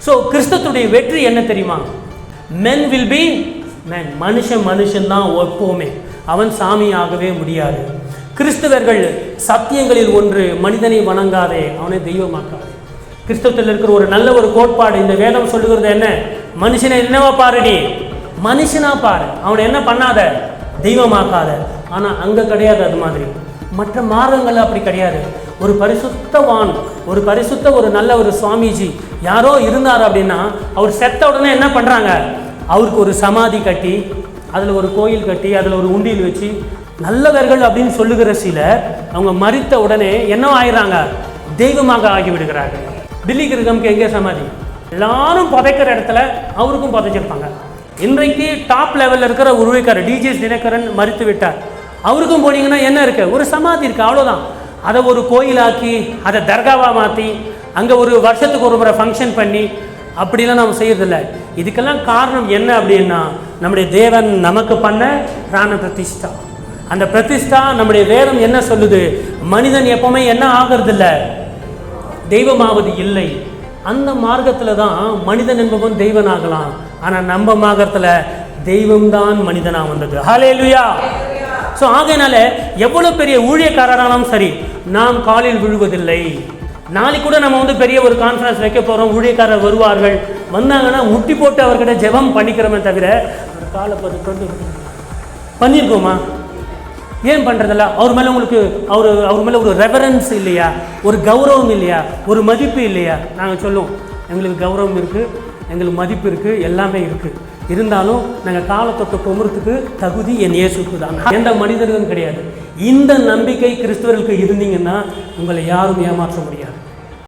So கிறிஸ்தவத்துடைய வெற்றி என்ன தெரியுமா? men will be men. மனுஷன் தான் எப்பவுமே, அவன் சாமியாகவே முடியாது. கிறிஸ்தவர்கள் சத்தியங்களில் ஒன்று, மனிதனை வணங்காதே, அவனை தெய்வமாக்காதே. கிறிஸ்தவத்தில் இருக்கிற ஒரு நல்ல ஒரு கோட்பாடு, இந்த வேதம் சொல்லுகிறது என்ன? மனுஷனை என்னவா பாரு, நீ மனுஷனா பாரு, அவனை என்ன பண்ணாத, தெய்வமாக்காத. ஆனால் அங்கே கிடையாது அது மாதிரி. மற்ற மார்க்கங்கள் அப்படி கிடையாது. ஒரு பரிசுத்தவான், ஒரு பரிசுத்த ஒரு நல்ல ஒரு சுவாமிஜி யாரோ இருந்தார் அப்படின்னா, அவர் செத்த உடனே என்ன பண்ணுறாங்க? அவருக்கு ஒரு சமாதி கட்டி, அதில் ஒரு கோயில் கட்டி, அதில் ஒரு உண்டியல் வச்சு, நல்லவர்கள் அப்படின்னு சொல்லுகிற சிலர் அவங்க மரித்த உடனே என்ன ஆயிடுறாங்க? தெய்வமாக ஆகிவிடுகிறார்கள். தில்லி கிருகம்க்கு எங்கே சமாதி? எல்லாரும் புதைக்கிற இடத்துல அவருக்கும் புதைச்சிருப்பாங்க. இன்றைக்கு டாப் லெவலில் இருக்கிற உருவைக்காரர் டிஜிஎஸ் தினகரன் மரித்து விட்டார். அவருக்கும் போனீங்கன்னா என்ன இருக்கு? ஒரு சமாதி இருக்கு, அவ்வளோதான். அதை ஒரு கோயிலாக்கி, அதை தர்காவாக மாற்றி, அங்கே ஒரு வருஷத்துக்கு ஒரு முறை ஃபங்க்ஷன் பண்ணி அப்படிலாம் நம்ம செய்யறதில்ல. இதுக்கெல்லாம் காரணம் என்ன அப்படின்னா, நம்முடைய தேவன் நமக்கு பண்ண பிராண பிரதிஷ்டா. அந்த பிரதிஷ்டா நம்முடைய வேதம் என்ன சொல்லுது? மனிதன் எப்பவுமே என்ன ஆகிறது இல்லை, தெய்வமாவது இல்லை. அந்த மார்க்கத்தில் தான் மனிதன் என்பவன் தெய்வன் ஆகலாம். ஆனால் நம்ம மார்க்கத்தில் தெய்வம்தான் மனிதனாக வந்தது. ஹல்லேலூயா. ஸோ ஆகையினால எவ்வளோ பெரிய ஊழியக்காரரானாலும் சரி, நாம் காலில் விழுவதில்லை. நாளைக்கு கூட நம்ம பெரிய ஒரு கான்ஃபரன்ஸ் வைக்க போகிறோம், ஊழியக்காரர் வருவார்கள், வந்தாங்கன்னா முட்டி போட்டு அவர்கிட்ட ஜெபம் பண்ணிக்கிறோமே தவிர ஒரு காலை பார்த்து பண்ணியிருக்கோமா? ஏன் பண்ணுறதில்ல? அவர் மேலே உங்களுக்கு அவர் மேலே ஒரு ரெவரன்ஸ் இல்லையா? ஒரு கௌரவம் இல்லையா? ஒரு மதிப்பு இல்லையா? நாங்கள் சொல்லுவோம், எங்களுக்கு கௌரவம் இருக்குது, எங்களுக்கு மதிப்பு இருக்குது, எல்லாமே இருக்குது. இருந்தாலும் நாங்கள் காலத்தொட்டு கும்புறதுக்கு தகுதி என் இயேசுக்கு தான், எந்த மனிதர்களும் கிடையாது. இந்த நம்பிக்கை கிறிஸ்தவர்களுக்கு இருந்தீங்கன்னா உங்களை யாரும் ஏமாற்ற முடியாது.